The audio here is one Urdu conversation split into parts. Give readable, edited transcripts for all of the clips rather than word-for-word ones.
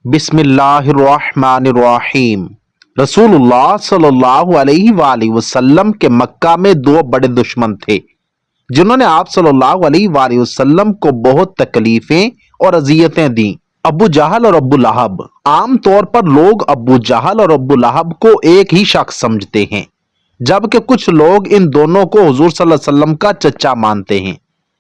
بسم اللہ الرحمن الرحیم۔ رسول اللہ صلی اللہ علیہ وآلہ وسلم کے مکہ میں دو بڑے دشمن تھے جنہوں نے آپ صلی اللہ علیہ وآلہ وسلم کو بہت تکلیفیں اور اذیتیں دیں، ابو جہل اور ابو لہب۔ عام طور پر لوگ ابو جہل اور ابو لہب کو ایک ہی شخص سمجھتے ہیں، جبکہ کچھ لوگ ان دونوں کو حضور صلی اللہ علیہ وسلم کا چچا مانتے ہیں،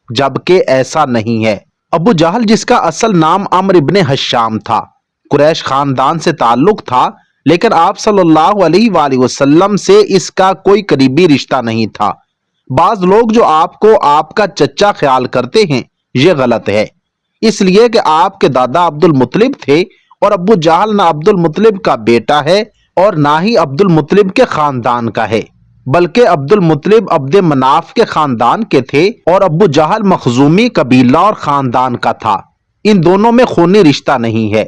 جبکہ ایسا نہیں ہے۔ ابو جہل، جس کا اصل نام عمرو ابن حشام تھا، قریش خاندان سے تعلق تھا، لیکن آپ صلی اللہ علیہ وآلہ وسلم سے اس کا کوئی قریبی رشتہ نہیں تھا۔ بعض لوگ جو آپ کو آپ کا چچا خیال کرتے ہیں، یہ غلط ہے، اس لیے کہ آپ کے دادا عبد المطلب تھے اور ابو جہل نہ عبد المطلب کا بیٹا ہے اور نہ ہی عبد المطلب کے خاندان کا ہے، بلکہ عبد المطلب عبد مناف کے خاندان کے تھے اور ابو جہل مخزومی قبیلہ اور خاندان کا تھا۔ ان دونوں میں خونی رشتہ نہیں ہے۔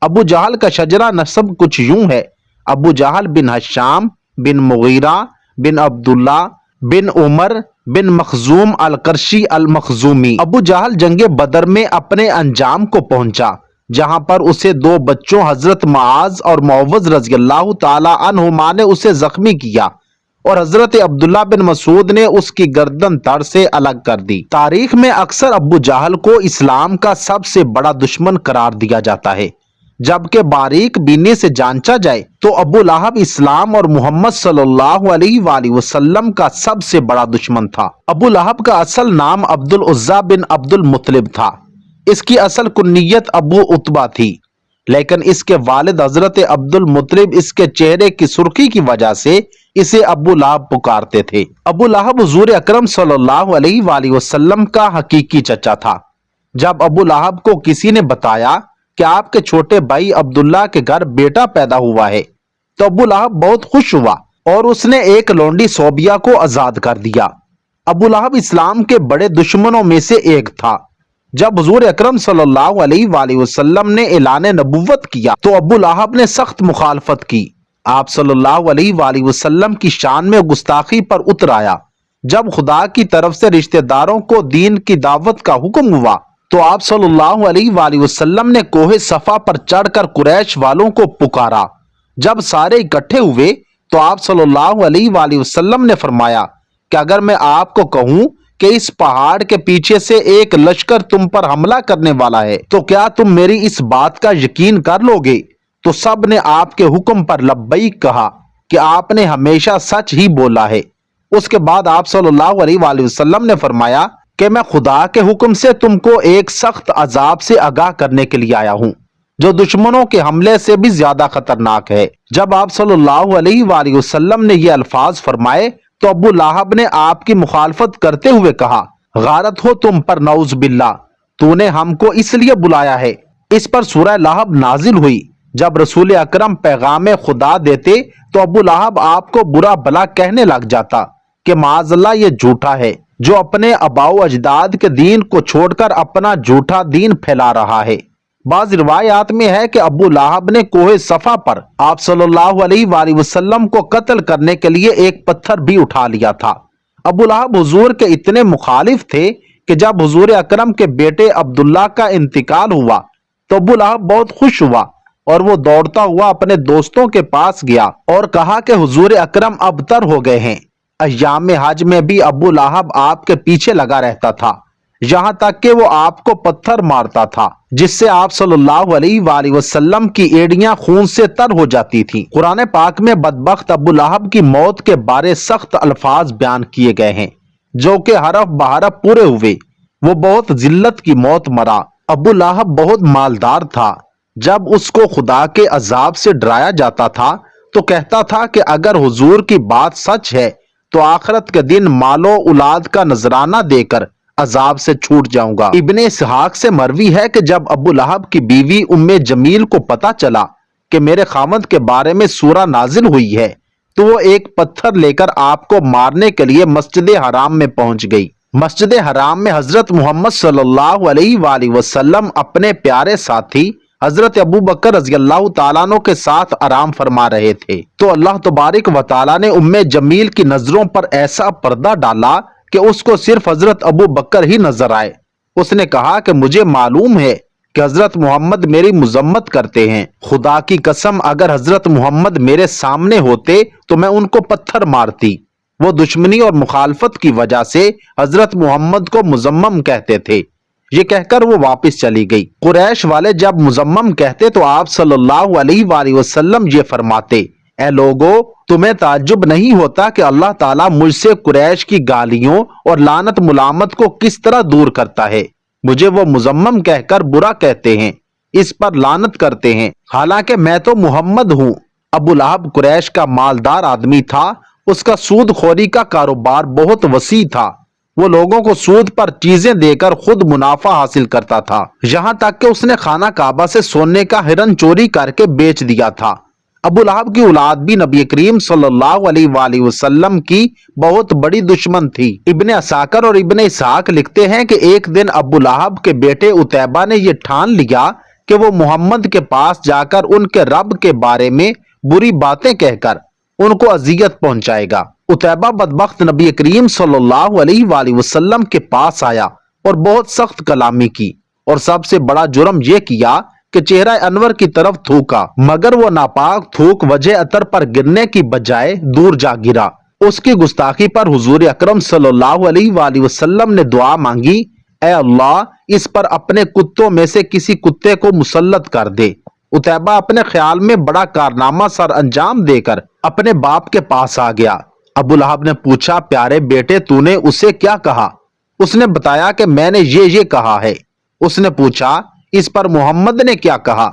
ابو جہل کا شجرہ نسب کچھ یوں ہے: ابو جہل بن حشام بن مغیرہ بن عبداللہ بن عمر بن مخزوم القرشی المخزومی۔ ابو جہل جنگ بدر میں اپنے انجام کو پہنچا، جہاں پر اسے دو بچوں حضرت معاذ اور معوذ رضی اللہ تعالی عنہما نے اسے زخمی کیا اور حضرت عبداللہ بن مسعود نے اس کی گردن تڑ سے الگ کر دی۔ تاریخ میں اکثر ابو جہل کو اسلام کا سب سے بڑا دشمن قرار دیا جاتا ہے، جبکہ باریک بینی سے جانچا جائے تو ابو لہب اسلام اور محمد صلی اللہ علیہ وآلہ وسلم کا سب سے بڑا دشمن تھا۔ ابو لہب کا اصل نام عبد العزیٰ بن عبد المطلب تھا۔ اس کی اصل کنیت ابو عتبہ تھی، لیکن اس کے والد حضرت عبد المطلب اس کے چہرے کی سرخی کی وجہ سے اسے ابو لہب پکارتے تھے۔ ابو لہب حضور اکرم صلی اللہ علیہ وآلہ وسلم کا حقیقی چچا تھا۔ جب ابو لہب کو کسی نے بتایا کہ آپ کے چھوٹے بھائی عبداللہ کے گھر بیٹا پیدا ہوا ہے تو ابو لہب بہت خوش ہوا اور اس نے ایک لونڈی صوبیہ کو آزاد کر دیا۔ ابو لہب اسلام کے بڑے دشمنوں میں سے ایک تھا۔ جب حضور اکرم صلی اللہ علیہ وآلہ وسلم نے اعلان نبوت کیا تو ابو لہب نے سخت مخالفت کی۔ آپ صلی اللہ علیہ وآلہ وسلم کی شان میں گستاخی پر اتر آیا۔ جب خدا کی طرف سے رشتہ داروں کو دین کی دعوت کا حکم ہوا تو آپ صلی اللہ علیہ وآلہ وسلم نے کوہ صفا پر چڑھ کر قریش والوں کو پکارا۔ جب سارے اکٹھے ہوئے تو آپ صلی اللہ علیہ وآلہ وسلم نے فرمایا کہ اگر میں آپ کو کہوں کہ اس پہاڑ کے پیچھے سے ایک لشکر تم پر حملہ کرنے والا ہے تو کیا تم میری اس بات کا یقین کر لو گے؟ تو سب نے آپ کے حکم پر لبیک کہا کہ آپ نے ہمیشہ سچ ہی بولا ہے۔ اس کے بعد آپ صلی اللہ علیہ وآلہ وسلم نے فرمایا کہ میں خدا کے حکم سے تم کو ایک سخت عذاب سے آگاہ کرنے کے لیے آیا ہوں، جو دشمنوں کے حملے سے بھی زیادہ خطرناک ہے۔ جب آپ صلی اللہ علیہ وآلہ وسلم نے یہ الفاظ فرمائے تو ابو لہب نے آپ کی مخالفت کرتے ہوئے کہا: غارت ہو تم پر، نعوذ باللہ، تو نے ہم کو اس لیے بلایا ہے۔ اس پر سورہ لہب نازل ہوئی۔ جب رسول اکرم پیغام خدا دیتے تو ابو لہب آپ کو برا بھلا کہنے لگ جاتا کہ معاذ اللہ یہ جھوٹا ہے جو اپنے آباء و اجداد کے دین کو چھوڑ کر اپنا جھوٹا دین پھیلا رہا ہے۔ بعض روایات میں ہے کہ ابو لہب نے کوہ صفا پر آپ صلی اللہ علیہ وآلہ وسلم کو قتل کرنے کے لیے ایک پتھر بھی اٹھا لیا تھا۔ ابو لہب حضور کے اتنے مخالف تھے کہ جب حضور اکرم کے بیٹے عبداللہ کا انتقال ہوا تو ابو لہب بہت خوش ہوا اور وہ دوڑتا ہوا اپنے دوستوں کے پاس گیا اور کہا کہ حضور اکرم ابتر ہو گئے ہیں۔ ایام حج میں بھی ابو لہب آپ کے پیچھے لگا رہتا تھا، یہاں تک کہ وہ آپ کو پتھر مارتا تھا، جس سے آپ صلی اللہ علیہ وآلہ وسلم کی ایڑیاں خون سے تر ہو جاتی تھیں۔ قرآن پاک میں بدبخت ابو لہب کی موت کے بارے سخت الفاظ بیان کیے گئے ہیں جو کہ حرف بحرف پورے ہوئے۔ وہ بہت ذلت کی موت مرا۔ ابو لہب بہت مالدار تھا۔ جب اس کو خدا کے عذاب سے ڈرایا جاتا تھا تو کہتا تھا کہ اگر حضور کی بات سچ ہے تو آخرت کے دن مال و اولاد کا نذرانہ دے کر عذاب سے چھوٹ جاؤں گا۔ ابن اسحاق سے مروی ہے کہ جب ابو لہب کی بیوی ام جمیل کو پتا چلا کہ میرے خاوند کے بارے میں سورہ نازل ہوئی ہے تو وہ ایک پتھر لے کر آپ کو مارنے کے لیے مسجد حرام میں پہنچ گئی۔ مسجد حرام میں حضرت محمد صلی اللہ علیہ وآلہ وسلم اپنے پیارے ساتھی حضرت ابو بکر رضی اللہ تعالیٰ عنہ کے ساتھ آرام فرما رہے تھے تو اللہ تبارک و تعالیٰ نے ام جمیل کی نظروں پر ایسا پردہ ڈالا کہ اس کو صرف حضرت ابو بکر ہی نظر آئے۔ اس نے کہا کہ مجھے معلوم ہے کہ حضرت محمد میری مذمت کرتے ہیں، خدا کی قسم اگر حضرت محمد میرے سامنے ہوتے تو میں ان کو پتھر مارتی۔ وہ دشمنی اور مخالفت کی وجہ سے حضرت محمد کو مذمم کہتے تھے۔ یہ کہہ کر وہ واپس چلی گئی۔ قریش والے جب مذمم کہتے تو آپ صلی اللہ علیہ وآلہ وسلم یہ فرماتے، اے لوگو، تمہیں تعجب نہیں ہوتا کہ اللہ تعالیٰ مجھ سے قریش کی گالیوں اور لعنت ملامت کو کس طرح دور کرتا ہے؟ مجھے وہ مذمم کہہ کر برا کہتے ہیں، اس پر لعنت کرتے ہیں، حالانکہ میں تو محمد ہوں۔ ابو لہب قریش کا مالدار آدمی تھا، اس کا سود خوری کا کاروبار بہت وسیع تھا۔ وہ لوگوں کو سود پر چیزیں دے کر خود منافع حاصل کرتا تھا، یہاں تک کہ اس نے خانہ کعبہ سے سونے کا ہرن چوری کر کے بیچ دیا تھا۔ ابو لہب کی اولاد بھی نبی کریم صلی اللہ علیہ وآلہ وسلم کی بہت بڑی دشمن تھی۔ ابن عساکر اور ابن اسحاق لکھتے ہیں کہ ایک دن ابو لہب کے بیٹے عتیبہ نے یہ ٹھان لیا کہ وہ محمد کے پاس جا کر ان کے رب کے بارے میں بری باتیں کہہ کر ان کو اذیت پہنچائے گا۔ عتیبہ بدبخت نبی کریم صلی اللہ علیہ وآلہ وسلم کے پاس آیا اور بہت سخت کلامی کی، اور سب سے بڑا جرم یہ کیا کہ چہرہ انور کی طرف تھوکا، مگر وہ ناپاک تھوک وجہ عطر پر گرنے کی بجائے دور جا گرا۔ اس کی گستاخی پر حضور اکرم صلی اللہ علیہ وآلہ وسلم نے دعا مانگی، اے اللہ اس پر اپنے کتوں میں سے کسی کتے کو مسلط کر دے۔ عتیبہ اپنے خیال میں بڑا کارنامہ سر انجام دے کر اپنے باپ کے پاس آ گیا۔ ابو لہب نے پوچھا، پیارے بیٹے تو نے اسے کیا کہا؟ اس نے بتایا کہ میں نے یہ کہا ہے۔ اس نے پوچھا، اس پر محمد نے کیا کہا؟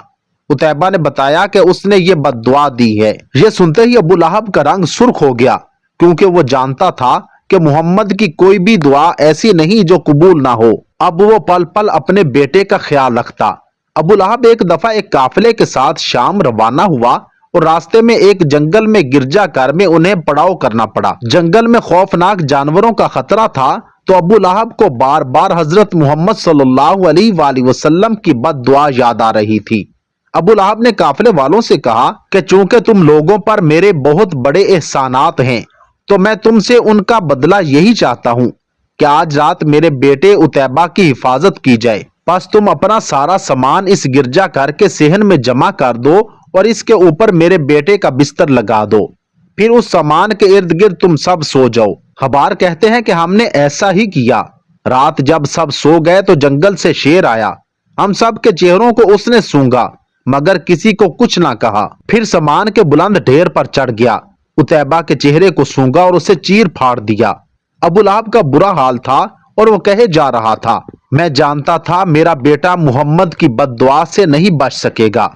عتیبہ نے بتایا کہ اس نے یہ بد دعا دی ہے۔ یہ سنتے ہی ابو لہب کا رنگ سرخ ہو گیا، کیونکہ وہ جانتا تھا کہ محمد کی کوئی بھی دعا ایسی نہیں جو قبول نہ ہو۔ اب وہ پل پل اپنے بیٹے کا خیال رکھتا۔ ابو لہب ایک دفعہ ایک قافلے کے ساتھ شام روانہ ہوا اور راستے میں ایک جنگل میں گرجا گھر میں انہیں پڑاؤ کرنا پڑا۔ جنگل میں خوفناک جانوروں کا خطرہ تھا، تو ابو لہب کو بار بار حضرت محمد صلی اللہ علیہ وآلہ وسلم کی بد دعا یاد آ رہی تھی۔ ابو لہب نے قافلے والوں سے کہا کہ چونکہ تم لوگوں پر میرے بہت بڑے احسانات ہیں تو میں تم سے ان کا بدلہ یہی چاہتا ہوں کہ آج رات میرے بیٹے عتیبہ کی حفاظت کی جائے۔ پس تم اپنا سارا سامان اس گرجا گھر کے صحن میں جمع کر دو اور اس کے اوپر میرے بیٹے کا بستر لگا دو، پھر اس سامان کے ارد گرد تم سب سو جاؤ۔ خبار کہتے ہیں کہ ہم نے ایسا ہی کیا۔ رات جب سب سو گئے تو جنگل سے شیر آیا، ہم سب کے چہروں کو اس نے سونگا مگر کسی کو کچھ نہ کہا، پھر سامان کے بلند ڈھیر پر چڑھ گیا، عتیبہ کے چہرے کو سونگا اور اسے چیر پھاڑ دیا۔ ابو لہب کا برا حال تھا اور وہ کہے جا رہا تھا، میں جانتا تھا میرا بیٹا محمد کی بد دعا سے نہیں بچ سکے گا۔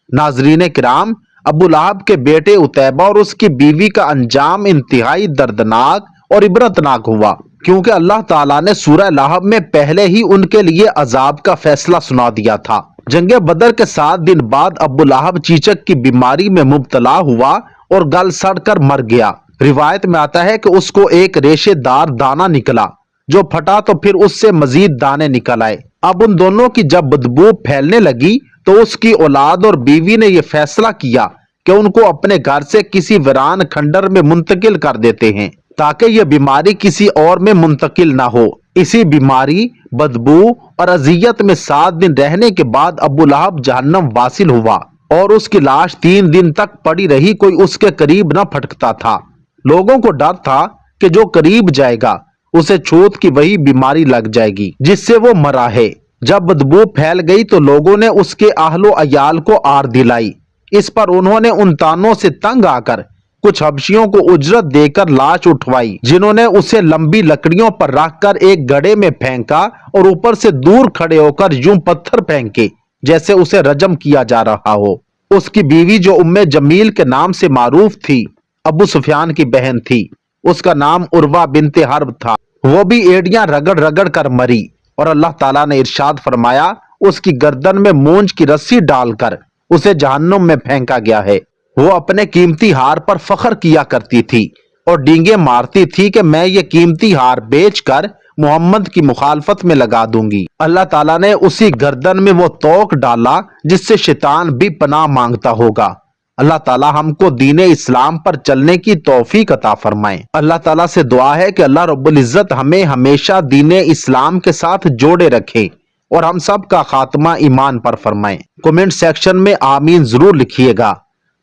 ناظرین کرام، ابو لہب کے بیٹے عتیبہ اور اس کی بیوی کا انجام انتہائی دردناک اور عبرتناک ہوا، کیونکہ اللہ تعالیٰ نے سورہ لہب میں پہلے ہی ان کے لیے عذاب کا فیصلہ سنا دیا تھا۔ جنگ بدر کے 7 دن بعد ابو لہب چیچک کی بیماری میں مبتلا ہوا اور گل سڑ کر مر گیا۔ روایت میں آتا ہے کہ اس کو ایک ریشے دار دانہ نکلا جو پھٹا تو پھر اس سے مزید دانے نکل آئے۔ اب ان دونوں کی جب بدبو پھیلنے لگی تو اس کی اولاد اور بیوی نے یہ فیصلہ کیا کہ ان کو اپنے گھر سے کسی ویران کھنڈر میں منتقل کر دیتے ہیں تاکہ یہ بیماری کسی اور میں منتقل نہ ہو۔ اسی بیماری، بدبو اور اذیت میں 7 دن رہنے کے بعد ابو لہب جہنم واصل ہوا اور اس کی لاش 3 دن تک پڑی رہی، کوئی اس کے قریب نہ پھٹکتا تھا۔ لوگوں کو ڈر تھا کہ جو قریب جائے گا اسے چھوت کی وہی بیماری لگ جائے گی جس سے وہ مرا ہے۔ جب بدبو پھیل گئی تو لوگوں نے اس کے اہل و عیال کو آر دلائی۔ اس پر انہوں نے ان تانوں سے تنگ آ کر کچھ حبشیوں کو اجرت دے کر لاش اٹھوائی، جنہوں نے اسے لمبی لکڑیوں پر رکھ کر ایک گڑھے میں پھینکا اور اوپر سے دور کھڑے ہو کر یوں پتھر پھینکے جیسے اسے رجم کیا جا رہا ہو۔ اس کی بیوی جو ام جمیل کے نام سے معروف تھی، ابو سفیان کی بہن تھی، اس کا نام عروہ بنت حرب تھا، وہ بھی ایڑیاں رگڑ رگڑ کر مری، اور اللہ تعالیٰ نے ارشاد فرمایا اس کی گردن میں مونج کی رسی ڈال کر اسے جہنم میں پھینکا گیا ہے۔ وہ اپنے قیمتی ہار پر فخر کیا کرتی تھی اور ڈینگیں مارتی تھی کہ میں یہ قیمتی ہار بیچ کر محمد کی مخالفت میں لگا دوں گی۔ اللہ تعالیٰ نے اسی گردن میں وہ توق ڈالا جس سے شیطان بھی پناہ مانگتا ہوگا۔ اللہ تعالیٰ ہم کو دین اسلام پر چلنے کی توفیق عطا فرمائے۔ اللہ تعالیٰ سے دعا ہے کہ اللہ رب العزت ہمیں ہمیشہ دین اسلام کے ساتھ جوڑے رکھے اور ہم سب کا خاتمہ ایمان پر فرمائیں۔ کمنٹ سیکشن میں آمین ضرور لکھیے گا،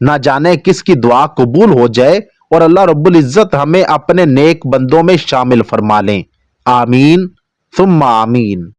نہ جانے کس کی دعا قبول ہو جائے اور اللہ رب العزت ہمیں اپنے نیک بندوں میں شامل فرما لیں۔ آمین ثم آمین۔